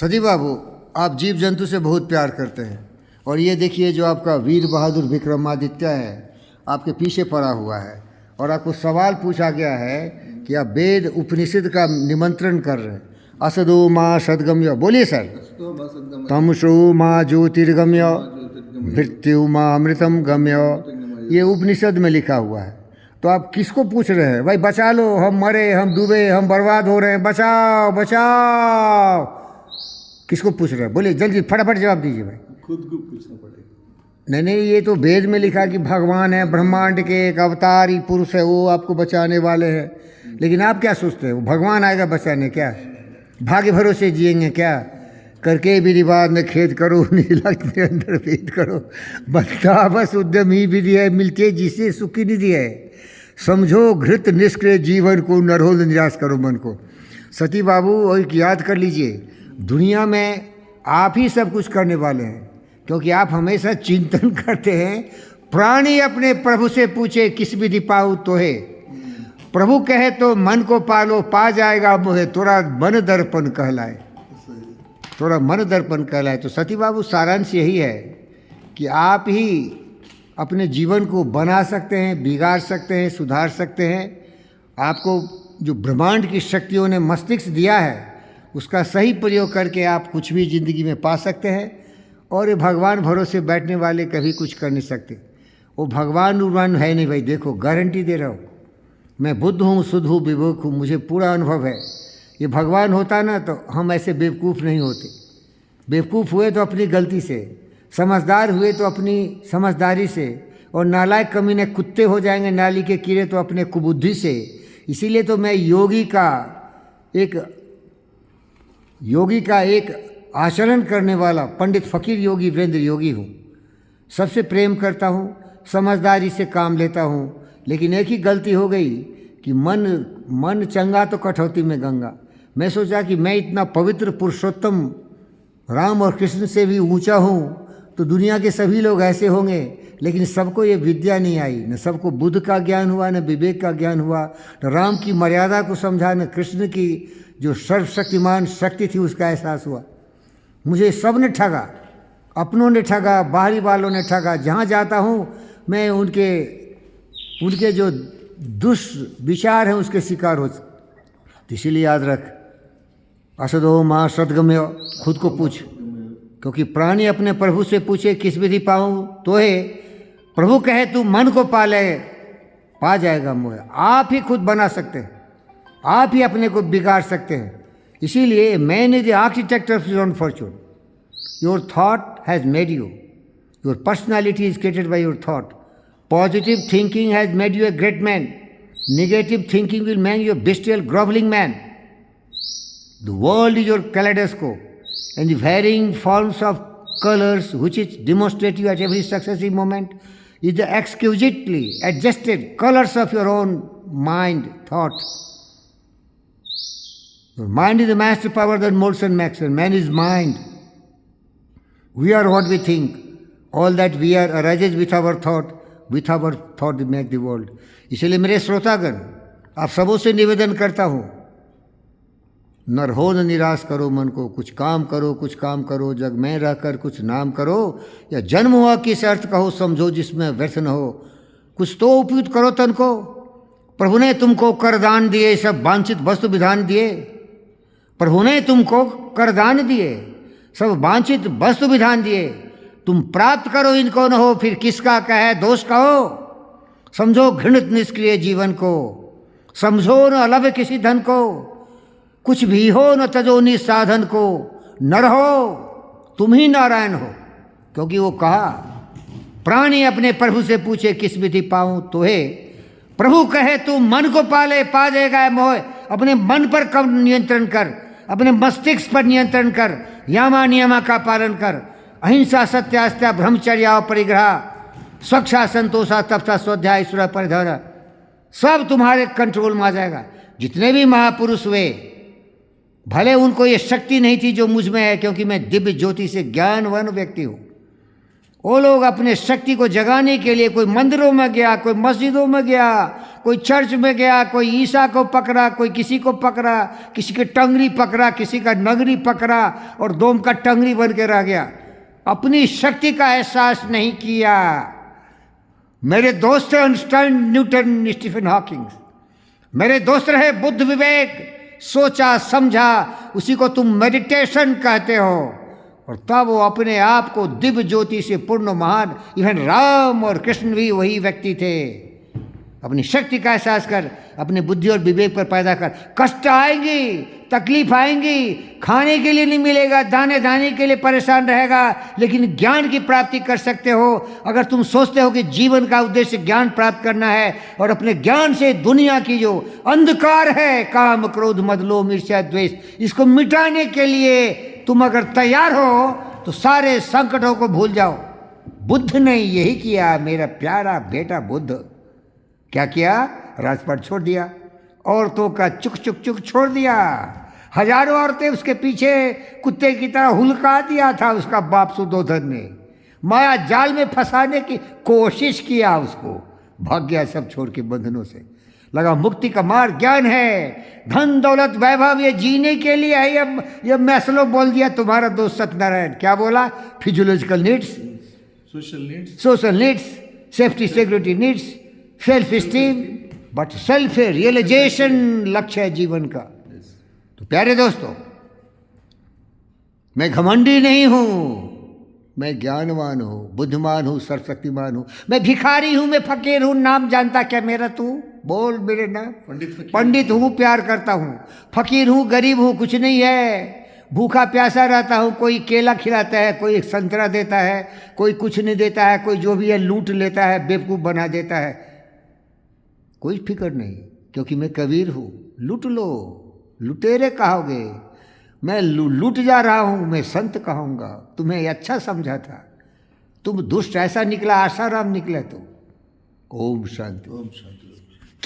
सती बाबू, आप जीव जंतु से बहुत प्यार करते हैं और ये देखिए जो आपका वीर बहादुर विक्रमादित्य है आपके पीछे पड़ा हुआ है और आपको सवाल पूछा गया है कि आप वेद उपनिषद का निमंत्रण कर रहे हैं। असदो माँ सदगम्य, बोलिए सर। तमसो माँ ज्योतिर्गम्य, मृत्यु माँ अमृतम गम्य, ये उपनिषद में लिखा हुआ है। तो आप किसको पूछ रहे हैं? भाई बचा लो, हम मरे, हम डूबे, हम बर्बाद हो रहे हैं, बचाओ बचाओ। किसको पूछ रहे हैं? बोलिए जल्दी फटाफट जवाब दीजिए भाई। खुद को पूछना पड़ेगा। नहीं, ये तो वेद में लिखा कि भगवान है, ब्रह्मांड के एक अवतारी पुरुष है, वो आपको बचाने वाले हैं। लेकिन आप क्या सोचते हैं? वो भगवान आएगा बचाने? क्या भाग्य भरोसे जिएंगे? क्या करके विधि बाद में खेद करो, नीलक में अंदर भेद करो, बनता बस उद्यम ही विधि है, मिलते जिसे सुखी निधि है। समझो घृत निष्क्रिय जीवन को, नरहो निराश करो मन को। सती बाबू, और याद कर लीजिए, दुनिया में आप ही सब कुछ करने वाले हैं, क्योंकि आप हमेशा चिंतन करते हैं। प्राणी अपने प्रभु से पूछे किस विधि पाऊँ तो है, प्रभु कहे तो मन को पालो, पा जाएगा मोहे, थोड़ा मन दर्पण कहलाए, थोड़ा मन दर्पण कहलाए। तो सती बाबू, सारांश यही है कि आप ही अपने जीवन को बना सकते हैं, बिगाड़ सकते हैं, सुधार सकते हैं। आपको जो ब्रह्मांड की शक्तियों ने मस्तिष्क दिया है उसका सही प्रयोग करके आप कुछ भी ज़िंदगी में पा सकते हैं। और ये भगवान भरोसे बैठने वाले कभी कुछ कर नहीं सकते। वो भगवान उर्वान है नहीं भाई। देखो, गारंटी दे रहा हूँ, मैं बुद्ध हूँ, शुद्ध हूँ, विवेक हूँ, मुझे पूरा अनुभव है। ये भगवान होता ना तो हम ऐसे बेवकूफ़ नहीं होते। बेवकूफ़ हुए तो अपनी गलती से, समझदार हुए तो अपनी समझदारी से, और नालायक कमीने कुत्ते हो जाएंगे, नाली के कीड़े तो अपने कुबुद्धि से। इसीलिए तो मैं योगी का एक आचरण करने वाला पंडित फ़कीर योगी वीरेंद्र योगी हूँ। सबसे प्रेम करता हूँ, समझदारी से काम लेता हूँ। लेकिन एक ही गलती हो गई कि मन चंगा तो कठौती में गंगा। मैं सोचा कि मैं इतना पवित्र पुरुषोत्तम राम और कृष्ण से भी ऊंचा हूँ तो दुनिया के सभी लोग ऐसे होंगे। लेकिन सबको ये विद्या नहीं आई, न सबको बुद्ध का ज्ञान हुआ, न विवेक का ज्ञान हुआ, न राम की मर्यादा को समझा, न कृष्ण की जो सर्वशक्तिमान शक्ति थी उसका एहसास हुआ। मुझे सब ने ठगा, अपनों ने ठगा, बाहरी वालों ने ठगा। जहाँ जाता हूँ मैं उनके जो दुष्विचार हैं उसके शिकार हो। तो इसीलिए याद रख, असदो माँ सदगम्य, खुद को पूछ, क्योंकि प्राणी अपने प्रभु से पूछे किस विधि पाऊँ तो है, प्रभु कहे तू मन को पाले, पा जाएगा मोह। आप ही खुद बना सकते हैं, आप ही अपने को बिगाड़ सकते हैं। इसीलिए man is the architect of your own fortune. Your thought has made you, your personality is created by your thought. Positive thinking has made you a great man, negative thinking will make you a bestial grovelling man. The world is your kaleidoscope, and the varying forms of colors which it demonstrates you at every successive moment is the exquisitely adjusted colors of your own mind, thought. Your mind is the master power that molds and makes, and man is mind. We are what we think. All that we are arises with our thought. With our thought we make the world. इसलिए मेरे श्रोतागण, आप सबों से निवेदन करता हूँ, न रहो न निराश करो मन को। कुछ काम करो, जग में रहकर कुछ नाम करो, या जन्म हुआ किस अर्थ कहो, समझो जिसमें व्यर्थ न हो। कुछ तो उपयुक्त करो तन को, प्रभु ने तुमको करदान दिए, सब वांछित वस्तु विधान दिए। प्रभु ने तुमको करदान दिए, सब वांछित वस्तु विधान दिए। तुम प्राप्त करो इनको न हो, फिर किसका कहे दोष कहो। समझो घृणित निष्क्रिय जीवन को, समझो न अलभ किसी धन को। कुछ भी हो न तजो निसाधन को, न रहो तुम ही नारायण हो। क्योंकि वो कहा, प्राणी अपने प्रभु से पूछे किस विधि पाऊँ तो है, प्रभु कहे तू मन को पाले, पा जाएगा मोह। अपने मन पर कम नियंत्रण कर, अपने मस्तिष्क पर नियंत्रण कर, यामा नियमा का पालन कर। अहिंसा, सत्यास्त्या, ब्रह्मचर्या, परिग्रह, स्वच्छा, संतोषा, तपसा, स्वाध्याय, ईश्वर परिधर, सब तुम्हारे कंट्रोल में आ जाएगा। जितने भी महापुरुष हुए, भले उनको ये शक्ति नहीं थी जो मुझ में है, क्योंकि मैं दिव्य ज्योति से ज्ञानवान व्यक्ति हूँ। वो लोग अपने शक्ति को जगाने के लिए कोई मंदिरों में गया, कोई मस्जिदों में गया, कोई चर्च में गया, कोई ईसा को पकड़ा, कोई किसी को पकड़ा, किसी की टंगरी पकड़ा, किसी का नगरी पकड़ा और दोम का टंगरी बन के रह गया। अपनी शक्ति का एहसास नहीं किया। मेरे दोस्त हैं आइंस्टाइन, न्यूटन, स्टीफन हॉकिंग। मेरे दोस्त रहे बुद्ध विवेक, सोचा समझा, उसी को तुम मेडिटेशन कहते हो। और तब वो अपने आप को दिव्य ज्योति से पूर्ण महान, इवन राम और कृष्ण भी वही व्यक्ति थे। अपनी शक्ति का एहसास कर, अपनी बुद्धि और विवेक पर पैदा कर। कष्ट आएंगी, तकलीफ आएंगी, खाने के लिए नहीं मिलेगा, दाने दाने के लिए परेशान रहेगा, लेकिन ज्ञान की प्राप्ति कर सकते हो अगर तुम सोचते हो कि जीवन का उद्देश्य ज्ञान प्राप्त करना है और अपने ज्ञान से दुनिया की जो अंधकार है, काम क्रोध मद लोभ ईर्ष्या द्वेष, इसको मिटाने के लिए तुम अगर तैयार हो तो सारे संकटों को भूल जाओ। बुद्ध ने यही किया। मेरा प्यारा बेटा बुद्ध क्या किया? राजपाट छोड़ दिया, औरतों का चुक चुक चुक छोड़ दिया। हजारों औरतें उसके पीछे कुत्ते की तरह हुलका दिया था उसका बाप सुदोधन ने। माया जाल में फंसाने की कोशिश किया, उसको भाग गया सब छोड़ के बंधनों से। लगा मुक्ति का मार्ग ज्ञान है, धन दौलत वैभव ये जीने के लिए है। ये मैस्लो बोल दिया तुम्हारा दोस्त सत्यनारायण। क्या बोला? Physiological needs, social needs, safety security needs, self esteem, but self realisation लक्ष्य है जीवन का। तो प्यारे दोस्तों, मैं घमंडी नहीं हूं, मैं ज्ञानवान हूं, बुद्धिमान हूं, सर्वशक्तिमान हूं। मैं भिखारी हूं, मैं फकीर हूं, नाम जानता क्या मेरा? तू बोल मेरे नाम। पंडित हूं, प्यार करता हूं। फकीर हूं, गरीब हूं, कुछ नहीं है, भूखा प्यासा रहता हूं। कोई केला खिलाता है, कोई एक संतरा देता है, कोई कुछ नहीं देता है, कोई जो भी है लूट लेता है, बेवकूफ़ बना देता है। कोई फिक्र नहीं, क्योंकि मैं कबीर हूं। लूट लो, लुटेरे कहोगे, मैं लूट जा रहा हूं, मैं संत कहूँगा। तुम्हें अच्छा समझा था, तुम दुष्ट ऐसा निकला, आसाराम निकले तुम। ओम शांति। ओम शांति।